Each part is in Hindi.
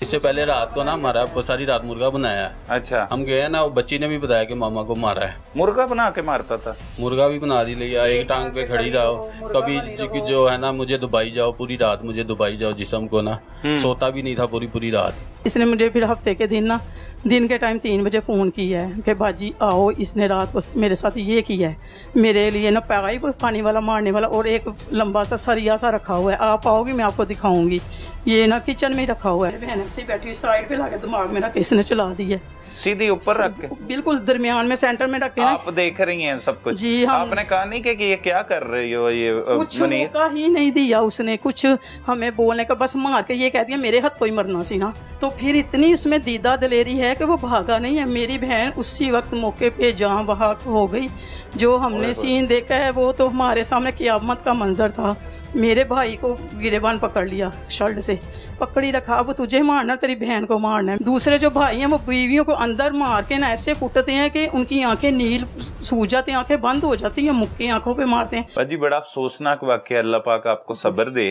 इससे पहले रात को ना हमारा सारी रात मुर्गा बनाया है। अच्छा, हम गए ना, वो बच्ची ने भी बताया कि मामा को मारा है। मुर्गा बना के मारता था? मुर्गा भी बना दी लिया, एक टांग पे खड़ी रहो, कभी जो है ना मुझे दुबई जाओ, पूरी रात मुझे दुबई जाओ, जिस्म को ना सोता भी नहीं था पूरी रात। इसने मुझे फिर हफ्ते के दिन के टाइम 3 बजे फ़ोन किया है कि बाजी आओ, इसने रात को मेरे साथ ये किया है, मेरे लिए ना पाइप पानी वाला मारने वाला और एक लंबा सा सरिया सा रखा हुआ है, आप आओगी मैं आपको दिखाऊंगी। ये ना किचन में ही रखा हुआ है, बहन ऐसे बैठी हुई साइड पे लाके दिमाग में रख इसने चला दी है, सीधी ऊपर रख के बिल्कुल दरमियान में सेंटर में रखे। आप देख रही हैं सब कुछ? जी हाँ। आपने कहा नहीं कि ये क्या कर रही हो? ये कुछ मौका ही नहीं दिया उसने, कुछ हमें बोलने का, बस मार के ये कह दिया मेरे हाथों ही मरना सी ना। तो फिर इतनी उसमें दीदा दिलेरी है कि वो भागा नहीं है। मेरी बहन उसी वक्त मौके पे जहाँ बहाक हो गई। जो हमने सीन देखा है वो तो हमारे सामने क़यामत का मंजर था। मेरे भाई को गिरेबान पकड़ लिया, शर्ट से पकड़ी रखा, अब तुझे मारना, तेरी बहन को मारना है। दूसरे जो भाई हैं वो बीवियों को अंदर मार के ना ऐसे कुटते हैं कि उनकी आंखें नील सूज जाती हैं, आंखें बंद हो जाती हैं, मुक्के आंखों पे मारते हैं। बाजी बड़ा अफसोसनाक वाकया, अल्लाह पाक आपको सब्र दे।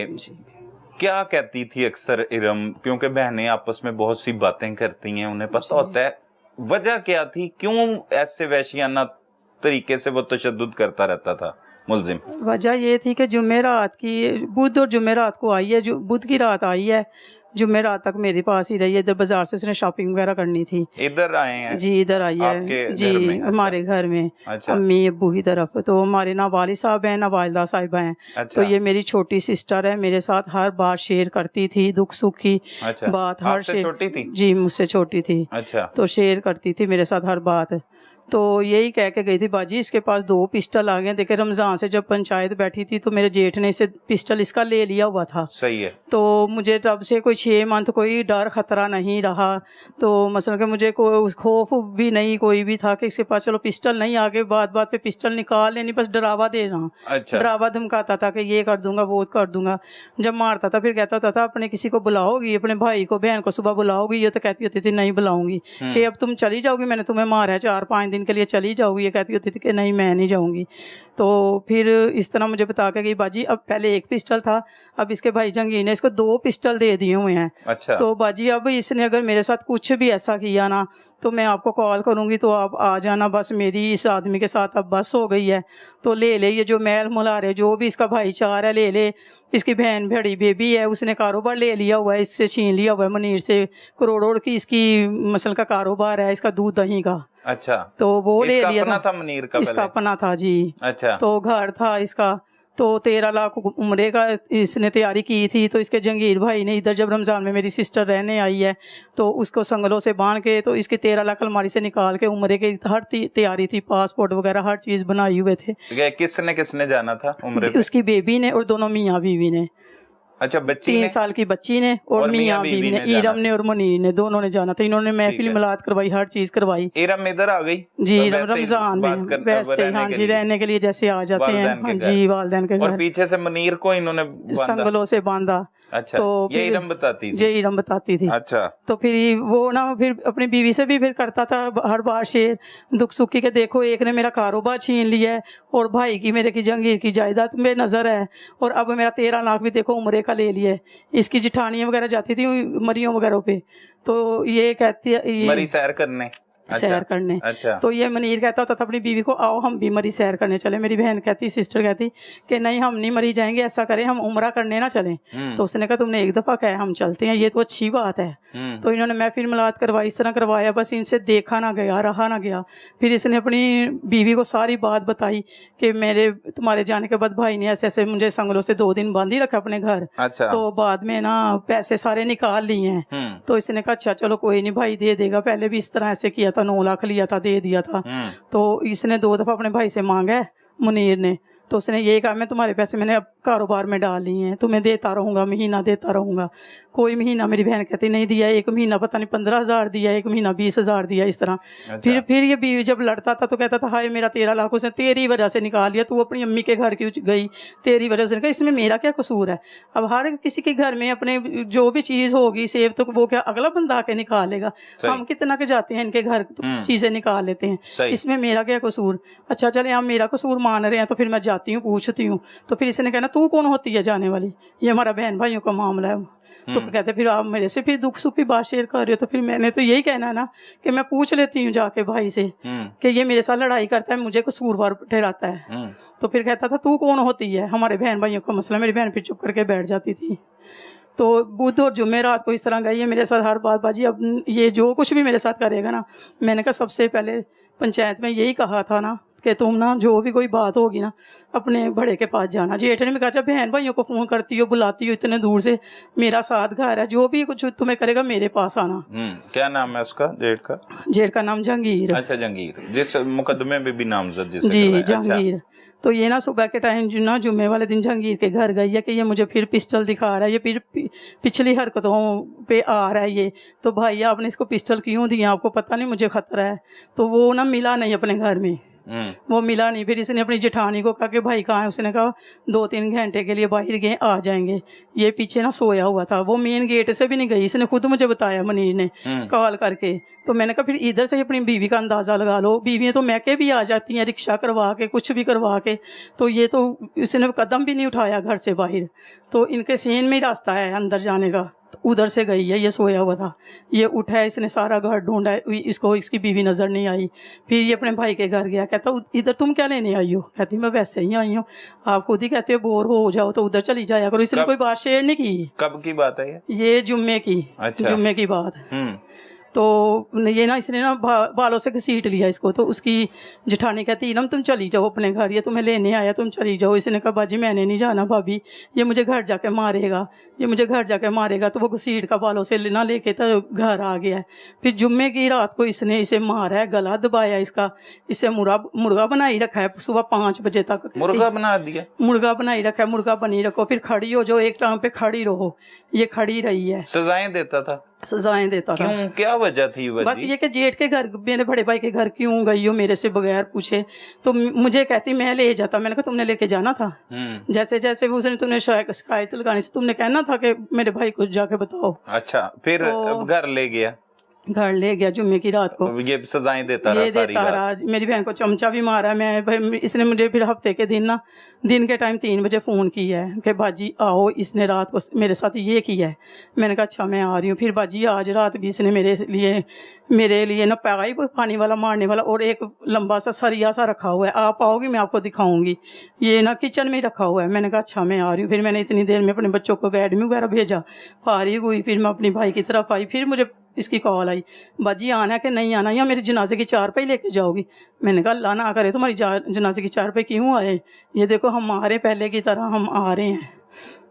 क्या कहती थी अक्सर इरम, क्योंकि बहनें आपस में बहुत सी बातें करती हैं, उन्हें पता होता है वजह क्या थी, क्यों ऐसे वहशियाना तरीके से वो तशद्दुद करता रहता था मुलजिम? वजह ये थी कि जुमेरात की, बुध और जुमेरात को आई है, जो बुध की रात आई है, जुमेरात तक मेरे पास ही रही है। इधर बाजार से उसने शॉपिंग वगैरह करनी थी। इधर आए हैं? जी इधर आई है जी, अच्छा। हमारे घर में। अच्छा। अम्मी अब्बू की तरफ तो हमारे ना वालिद साहब हैं ना वालिदा साहिबा हैं। अच्छा। तो ये मेरी छोटी सिस्टर है, मेरे साथ हर बात शेयर करती थी, दुख सुख की अच्छा। बात हर आपसे छोटी थी? जी मुझसे छोटी थी। अच्छा। तो शेयर करती थी मेरे साथ हर बात। तो यही कह के गई थी बाजी इसके पास 2 पिस्टल आ गए। देखे रमज़ान से जब पंचायत बैठी थी तो मेरे जेठ ने इसे पिस्टल इसका ले लिया हुआ था। सही है। तो मुझे तब से कोई 6 मंथ कोई डर ख़तरा नहीं रहा। तो मसलन कि मुझे कोई खौफ भी नहीं कोई भी था कि इसके पास चलो पिस्टल नहीं, आगे बात बात पे पिस्टल निकाल लेनी, बस डरावा देना। अच्छा। डरावा धमकाता था कि ये कर दूंगा वो कर दूंगा। जब मारता था फिर कहता होता था अपने किसी को बुलाओगी, अपने भाई को बहन को सुबह बुलाओगी? ये तो कहती होती थी नहीं बुलाऊंगी। कि अब तुम चली जाओगी, मैंने तुम्हें मारा है, 4-5 दिन के लिए चली जाओगी? ये कहती होती थी कि नहीं मैं नहीं जाऊंगी। तो फिर इस तरह मुझे बता के गई बाजी अब पहले 1 पिस्टल था, अब इसके भाई जंगीर ने इसको 2 पिस्टल दे दिए हुए हैं। अच्छा। तो बाजी अब इसने अगर मेरे साथ कुछ भी ऐसा किया ना तो मैं आपको कॉल करूंगी तो आप आ जाना, बस मेरी इस आदमी के साथ अब बस हो गई है। तो ले ये जो मैल मुलारे जो भी इसका भाईचारा है ले। इसकी बहन बड़ी बेबी है, उसने कारोबार ले लिया हुआ है, इससे छीन लिया हुआ है मुनीर से, करोड़ों की इसकी मसल का कारोबार है, इसका दूध दही का। अच्छा। तो वो ले लिया अपना था मुनीर का? इसका अपना था जी। अच्छा। तो घर था इसका, तो 13 लाख उम्रे का इसने तैयारी की थी। तो इसके जंगीर भाई ने इधर जब रमज़ान में मेरी सिस्टर रहने आई है तो उसको संगलों से बांध के तो इसके 13 लाख अलमारी से निकाल के उम्रे की हर तैयारी थी, पासपोर्ट वगैरह हर चीज़ बनाई हुए थे। किसने जाना था उम्रे पे? उसकी बेबी ने और दोनों मियाँ बीवी ने। अच्छा, बच्ची 3 साल की बच्ची ने और मियाँ बीवी ने, इरम ने और मुनीर ने, दोनों ने जाना था। इन्होंने महफिल मिलाद करवाई, हर चीज करवाई। इरम इधर आ गई जी रमजान में वैसे, हाँ जी रहने के लिए जैसे आ जाते हैं, हाँ जी वालिदैन के घर। और पीछे से मुनीर को इन्होंने संगलों से बांधा। अच्छा। तो ये इरम बताती थी? ये इरम बताती थी। अच्छा। तो फिर वो ना फिर अपनी बीवी से भी फिर करता था हर बार शेर दुख सुखी के, देखो एक ने मेरा कारोबार छीन लिया है और भाई की मेरे की जंगीर की जायदाद में नज़र है, और अब मेरा 13 लाख भी देखो उम्रे का ले लिया है। इसकी जिठानियाँ वगैरह जाती थी मरियों वगैरह पे, तो ये कहती है मरी सैर करने। सैर करने। अच्छा। तो ये मुनीर कहता होता था अपनी बीवी को आओ हम भी मरी सैर करने चले। मेरी बहन कहती, सिस्टर कहती कि नहीं हम नहीं मरी जाएंगे, ऐसा करें हम उम्रा करने ना चलें। तो उसने कहा तुमने एक दफ़ा कहा हम चलते हैं, ये तो अच्छी बात है। तो इन्होंने महफिल मिलाद करवाई, इस तरह करवाया, बस इनसे देखा ना गया, रहा ना गया। फिर इसने अपनी बीवी को सारी बात बताई कि मेरे तुम्हारे जाने के बाद भाई ने ऐसे ऐसे मुझे संगलों से 2 दिन बांध ही रखा अपने घर। अच्छा। तो बाद में ना पैसे सारे निकाल लिए हैं। तो इसने कहा अच्छा चलो कोई नहीं भाई दे देगा, पहले भी इस तरह ऐसे किया था, 9 लाख लिया था, दे दिया था। तो इसने 2 दफ़ा अपने भाई से मांगा है मुनीर ने। तो उसने ये कहा मैं तुम्हारे पैसे मैंने अब कारोबार में डाल लिए हैं, तुम्हें देता रहूँगा, महीना देता रहूँगा। कोई महीना मेरी बहन कहती नहीं दिया, 1 महीना पता नहीं 15,000 दिया, 1 महीना 20,000 दिया, इस तरह। अच्छा। फिर ये बीवी जब लड़ता था तो कहता था हाय मेरा 13 लाख उसने तेरी वजह से निकाल लिया, तू अपनी अम्मी के घर क्यों गई, तेरी वजह से। इसमें मेरा क्या कसूर है? अब हर किसी के घर में अपने जो भी चीज़ होगी सेव तो वो क्या अगला बंदा आके निकालेगा? हम कितना के जाते हैं इनके घर तो चीज़ें निकाल लेते हैं, इसमें मेरा क्या कसूर? अच्छा चले हम मेरा कसूर मान रहे हैं तो फिर मैं जाती हूँ, पूछती हूँ। तो फिर इसने कहना तू कौन होती है जाने वाली, ये हमारा बहन भाइयों का मामला है। तो कहते फिर आप मेरे से फिर दुख सुख की बात शेयर कर रहे हो, तो फिर मैंने तो यही कहना है ना कि मैं पूछ लेती हूँ जाके भाई से कि ये मेरे साथ लड़ाई करता है, मुझे कसूरवार ठहराता है। तो फिर कहता था तू कौन होती है, हमारे बहन भाइयों का मसला। मेरी बहन फिर चुप करके बैठ जाती थी। तो बुध और जुम्मे रात को इस तरह गई है मेरे साथ हर बात। बाजी अब ये जो कुछ भी मेरे साथ करेगा ना, मैंने कहा सबसे पहले पंचायत में यही कहा था ना कि तुम ना जो भी कोई बात होगी ना अपने बड़े के पास जाना। जेठ ने भी कहा जब बहन भाइयों को फ़ोन करती हो बुलाती हो इतने दूर से, मेरा साथ घर है, जो भी कुछ तुम्हें करेगा मेरे पास आना। क्या नाम है उसका जेठ का? जेठ का नाम जहांगीर। अच्छा जहांगीर, जिस मुकदमे में भी नामजद जिसे जी जहांगीर। तो ये ना सुबह के टाइम जो ना जुम्मे वाले दिन जहांगीर के घर गई है कि ये मुझे फिर पिस्टल दिखा रहा है, ये फिर पिछली हरकतों पे आ रहा है ये। तो भाई आपने इसको पिस्टल क्यों दिया, आपको पता नहीं मुझे खतरा है। तो वो ना मिला नहीं अपने घर में, वो मिला नहीं। फिर इसने अपनी जेठानी को कहा कि भाई कहाँ है, उसने कहा 2-3 घंटे के लिए बाहर गए, आ जाएंगे। ये पीछे ना सोया हुआ था, वो मेन गेट से भी नहीं गई, इसने खुद मुझे बताया मनीर ने कॉल करके। तो मैंने कहा फिर इधर से अपनी बीवी का अंदाज़ा लगा लो, बीवियाँ तो मैके भी आ जाती हैं रिक्शा करवा के, कुछ भी करवा के। तो ये तो इसने कदम भी नहीं उठाया घर से बाहर। तो इनके सीन में ही रास्ता है अंदर जाने का, उधर से गई है। ये सोया हुआ था, ये उठा है, इसने सारा घर ढूंढा है, इसको इसकी बीवी नज़र नहीं आई। फिर ये अपने भाई के घर गया, कहता इधर तुम क्या लेने आई हो? कहती मैं वैसे ही आई हूँ, आप खुद ही कहते हो बोर हो जाओ तो उधर चली जाया करो। इसने कोई बात शेयर नहीं की। कब की बात है ये जुम्मे की? अच्छा। जुम्मे की बात। तो ये ना इसने ना बालों से घसीट लिया इसको। तो उसकी जेठानी कहती इनम तुम चली जाओ अपने घर, ये तुम्हें लेने आया, तुम चली जाओ। इसने कहा बाजी मैंने नहीं जाना भाभी, ये मुझे घर जाके मारेगा, ये मुझे घर जाके मारेगा। तो वो घसीट का बालों से ना लेके तो घर आ गया है। फिर जुम्मे की रात को इसने इसे मारा है, गला दबाया इसका, इसे मुर्गा बनाई रखा है सुबह 5 बजे तक। मुर्गा बना दिया? मुर्गा बनाई रखा है, मुर्गा बनी रखो, फिर खड़ी हो जो, एक टांग पे खड़ी रहो। ये खड़ी रही है। सजाएं देता था? सजाएं देता था। क्यों, क्या वजह थी? बस ये कि जेठ के घर, मेरे बड़े भाई के घर क्यों गई हो मेरे से बगैर पूछे। तो मुझे कहती मैं ले जाता। मैंने कहा तुमने लेके जाना था, जैसे जैसे उसने तुमने शिकायत लगानी से तुमने कहना था कि मेरे भाई को जाके बताओ। अच्छा, फिर घर ले गया? घर ले गया जुम्मे की रात को। ये सजाएं देता रहा सारी रात? मेरी बहन को चमचा भी मारा। इसने मुझे फिर हफ्ते के दिन ना, दिन के टाइम 3 बजे फ़ोन किया है कि बाजी आओ, इसने रात को मेरे साथ ये किया है। मैंने कहा अच्छा मैं आ रही हूँ। फिर बाजी आज रात भी इसने मेरे लिए ना पानी वाला मारने वाला और एक लंबा सा सरिया सा रखा हुआ है, आप आओगी मैं आपको दिखाऊंगी। ये ना किचन में ही रखा हुआ है। मैंने कहा अच्छा मैं आ रही हूँ। फिर मैंने इतनी देर में अपने बच्चों को अकेडमी वगैरह भेजा, फारिग हुई। फिर मैं अपनी भाई की तरफ आई, फिर मुझे इसकी कॉल आई बाजी आना है कि नहीं आना, या मेरी जनाजे की चारपाई लेके जाओगी। मैंने कहा अल्लाह ना करे तुम्हारी जनाजे की चारपाई क्यों आए, ये देखो हम आ रहे पहले की तरह हम आ रहे हैं।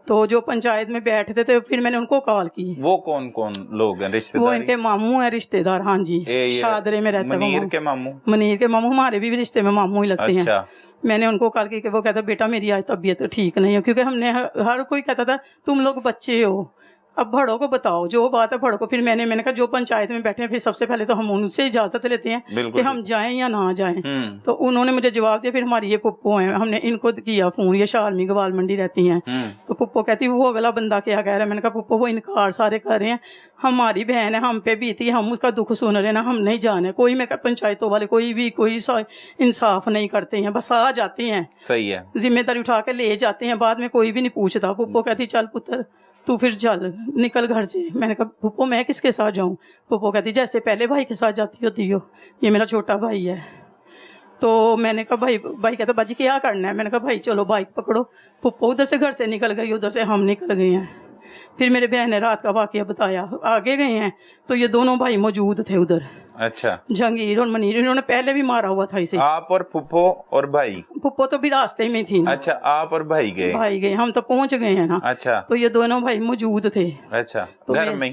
तो जो पंचायत में बैठते थे फिर मैंने उनको कॉल की। वो कौन कौन लोग हैं रिश्तेदार? वो इनके मामू हैं रिश्तेदार। हाँ जी, शादरे में रहते हैं। मनीर के मामू? मनीर के मामू हमारे भी रिश्ते में मामू ही लगते अच्छा। हैं। मैंने उनको कॉल की कि वो कहता बेटा मेरी आज तबीयत ठीक नहीं है, क्योंकि हमने हर कोई कहता था तुम लोग बच्चे हो, अब बड़ों को बताओ जो बात है बड़ों को। फिर मैंने कहा जो पंचायत में बैठे हैं फिर सबसे पहले तो हम उनसे इजाज़त लेते हैं कि हम जाएं या ना जाएं। तो उन्होंने मुझे जवाब दिया। फिर हमारी ये पुप्पो हैं, हमने इनको किया फ़ोन, ये शालमी गवाल मंडी रहती हैं। तो पुप्पो कहती वो अगला बंदा क्या कह रहा है। मैंने कहा पुप्पो वो इनकार सारे कर रहे हैं, हमारी बहन है, हम पे बीती, हम उसका दुख सुन रहे हैं ना, हम नहीं जाने। कोई मैं पंचायतों वाले कोई इंसाफ नहीं करते हैं, बस आ जाते हैं, सही है, जिम्मेदारी उठा के ले जाते हैं, बाद में कोई भी नहीं पूछता। पुप्पो कहती चल पुत्र तू फिर चल निकल घर से। मैंने कहा पुप्पो मैं किसके साथ जाऊँ? पुप्पो कहती जैसे पहले भाई के साथ जाती होती हो, ये मेरा छोटा भाई है। तो मैंने कहा भाई कहता बाजी क्या करना है? मैंने कहा भाई चलो बाइक पकड़ो। पुप्पो उधर से घर से निकल गई, उधर से हम निकल गए हैं। फिर मेरे बहन ने रात का वाकया बताया, आगे गए हैं तो ये दोनों भाई मौजूद थे उधर। अच्छा। जहांगीर और मनीर, इन्होंने पहले भी मारा हुआ था इसे। आप और पुप्पो और भाई? पुप्पो तो भी रास्ते में थी ना। अच्छा, आप और भाई गए? हम तो पहुंच गए हैं ना। अच्छा। तो ये दोनों भाई मौजूद थे। अच्छा, तो घर में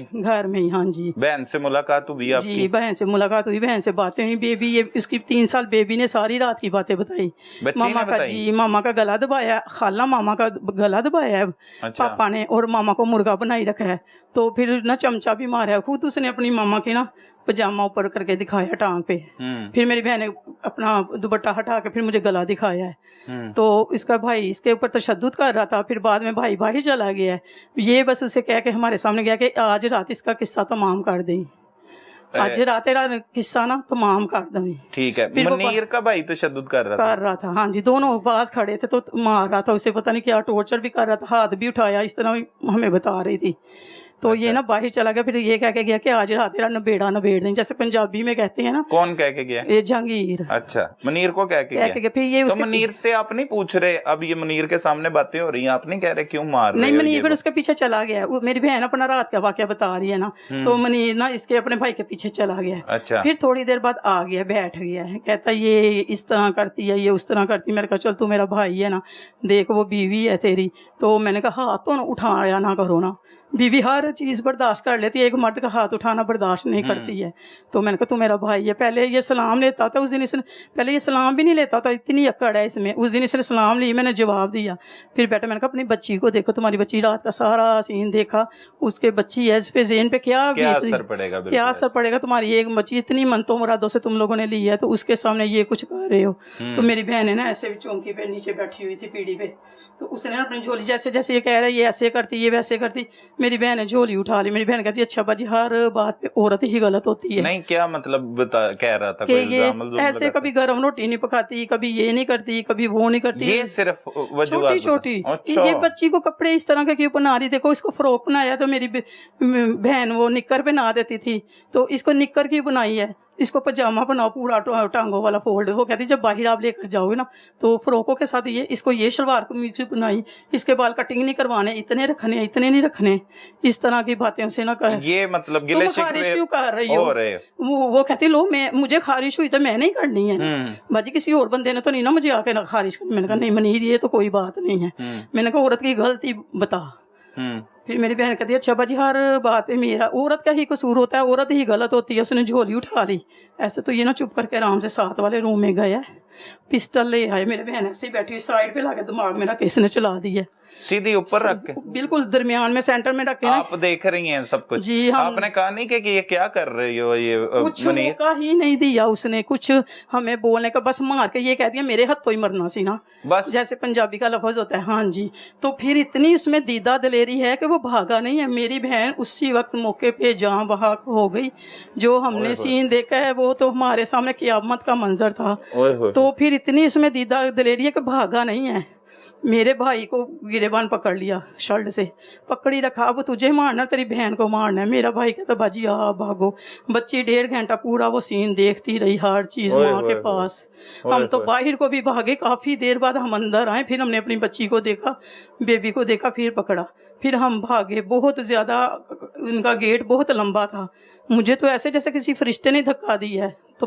ही? हाँ जी। बहन से मुलाकात हुई आपकी? जी बहन से मुलाकात हुई, बहन से बातें हुई। बेबी ये उसकी 3 साल बेबी ने सारी रात की बातें बताई। मामा का जी मामा का गला दबाया, खाला मामा का गला दबाया है। अच्छा। पापा ने और मामा को मुर्गा बनाई रखा है। तो फिर ना चमचा भी मारा है, खुद उसने अपनी मामा की ना पजामा ऊपर करके दिखाया टांग पे। फिर मेरी बहन ने अपना दुपट्टा हटा के फिर मुझे गला दिखाया है। तो इसका भाई इसके ऊपर तशद्दुद कर रहा था। फिर बाद में भाई बाहर चला गया है। ये बस उसे कह के हमारे सामने गया कि आज रात इसका किस्सा तमाम कर दें, आज रात किस्सा ना तमाम कर दें। ठीक है। मनीर का भाई तशद्दुद कर रहा था? हाँ जी, दोनों पास खड़े थे तो मार रहा था उसे, पता नहीं क्या टॉर्चर भी कर रहा था, हाथ भी उठाया, इस तरह हमें बता रही थी। तो ये ना बाहर चला गया, फिर ये कह के गया कि आज रात तेरा नबेड़ा नबेड़ दें, जैसे पंजाबी में कहते हैं ना। कौन कह के गया? ये जहांगीर। अच्छा, मुनीर को कह के गया। फिर ये तो मुनीर से आप नहीं पूछ रहे? अब ये मुनीर के सामने बातें हो रही हैं, आप नहीं कह रहे क्यों मार रहे? नहीं, मुनीर फिर उसके पीछे चला गया। मेरी बहन अपना रात का वाकया बता रही है ना, तो मुनीर ना इसके अपने भाई के पीछे चला गया। अच्छा। फिर थोड़ी देर बाद आ गया, बैठ गया है, कहता ये इस तरह करती है, ये उस तरह करती है। मैंने कहा चल तू मेरा भाई है ना, देख वो बीवी है तेरी। तो मैंने कहा हाथ तो उठाया ना करो ना, बीवी हर चीज़ बर्दाश्त कर लेती है, एक मर्द का हाथ उठाना बर्दाश्त नहीं करती है। तो मैंने कहा तू मेरा भाई है। पहले ये सलाम लेता था, उस दिन इसने पहले ये सलाम भी नहीं लेता था, इतनी अकड़ है इसमें। उस दिन इसने सलाम ली, मैंने जवाब दिया। फिर बेटा मैंने कहा अपनी बच्ची को देखो, तुम्हारी बच्ची रात का सारा सीन देखा, उसके बच्ची है, इस पे ज़हन पे क्या असर पड़ेगा, क्या असर पड़ेगा। तुम्हारी एक बच्ची इतनी मनतों मुरादों से तुम लोगों ने ली है, तो उसके सामने ये कुछ कर रहे हो। तो मेरी बहन है ना ऐसे भी चौंकी पे नीचे बैठी हुई थी पीढ़ी पे, तो उसने अपनी झोली जैसे जैसे ये कह रहा है ये ऐसे करती ये वैसे करती, मेरी बहन ने झोली उठा ली। मेरी बहन कहती है अच्छा बाजी हर बात पे औरत ही गलत होती है। नहीं, क्या मतलब कह रहा था? कि ये ऐसे कभी गर्म रोटी नहीं पकाती, कभी ये नहीं करती, कभी वो नहीं करती। ये सिर्फ छोटी छोटी। ये बच्ची को कपड़े इस तरह के क्यों पहना रही? देखो इसको फ्रॉक बनाया तो मेरी बहन वो निक्कर पहना देती थी, तो इसको निक्कर क्यों बनाई है? इसको पजामा बनाओ पूरा टांगों वाला फोल्ड। वो कहती जब बाहर आप लेकर जाओगे ना तो फ्रॉकों के साथ ये इसको ये शलवार कमीज बनाई, इसके बाल कटिंग नहीं करवाने, इतने रखने इतने नहीं रखने, इस तरह की बातें उसे ना कर। ये मतलब गिले शिकवे खारिश क्यों कर रही हो? वो कहती लो मैं मुझे खारिश हुई तो मैं नहीं करनी है बाजी, किसी और बंदे ने तो नहीं ना मुझे आके ना खारिश करनी। मैंने कहा नहीं मनीर ये तो कोई बात नहीं है। मैंने कहा औरत की गलती बता। फिर मेरी बहन कहती है अच्छा बाजी हर बात पे मेरा औरत का ही कसूर होता है, औरत ही गलत होती है। उसने झोली उठा ली ऐसे, तो ये ना चुप करके आराम से साथ वाले रूम में गया, पिस्टल ले आए। मेरे बहन ऐसे बैठी साइड पे लाके दिमाग मेरा किसने चला दिया, सीधी ऊपर रख के बिल्कुल दरमियान में सेंटर में रखे। आप देख रही हैं सब कुछ? जी हाँ। आपने कहा नहीं कि ये क्या कर रही हो? ये कुछ मौका ही नहीं दिया उसने कुछ हमें बोलने का, बस मार के ये कह दिया मेरे हाथों ही मरना सी ना, बस जैसे पंजाबी का लफ्ज होता है। हाँ जी। तो फिर इतनी उसमें दीदा दलेरी है कि वो भागा नहीं है। मेरी बहन उसी वक्त मौके पे जहाँ वहाँ हो गई। जो हमने सीन देखा है वो तो हमारे सामने क़यामत का मंजर था। तो फिर इतनी उसमें दीदा दलेरी है कि भागा नहीं है। मेरे भाई को गिरेबान पकड़ लिया, शर्ट से पकड़ी रखा, अब तुझे मारना तेरी बहन को मारना है। मेरा भाई कहता बाजी आ भागो। बच्ची 1.5 घंटा पूरा वो सीन देखती रही, हर चीज़ माँ के पास। हम तो बाहर को भी भागे, काफ़ी देर बाद हम अंदर आए। फिर हमने अपनी बच्ची को देखा, बेबी को देखा, फिर पकड़ा, फिर हम भागे। बहुत ज़्यादा उनका गेट बहुत लंबा था, मुझे तो ऐसे जैसे किसी फरिश्ते ने धक्का दी है। तो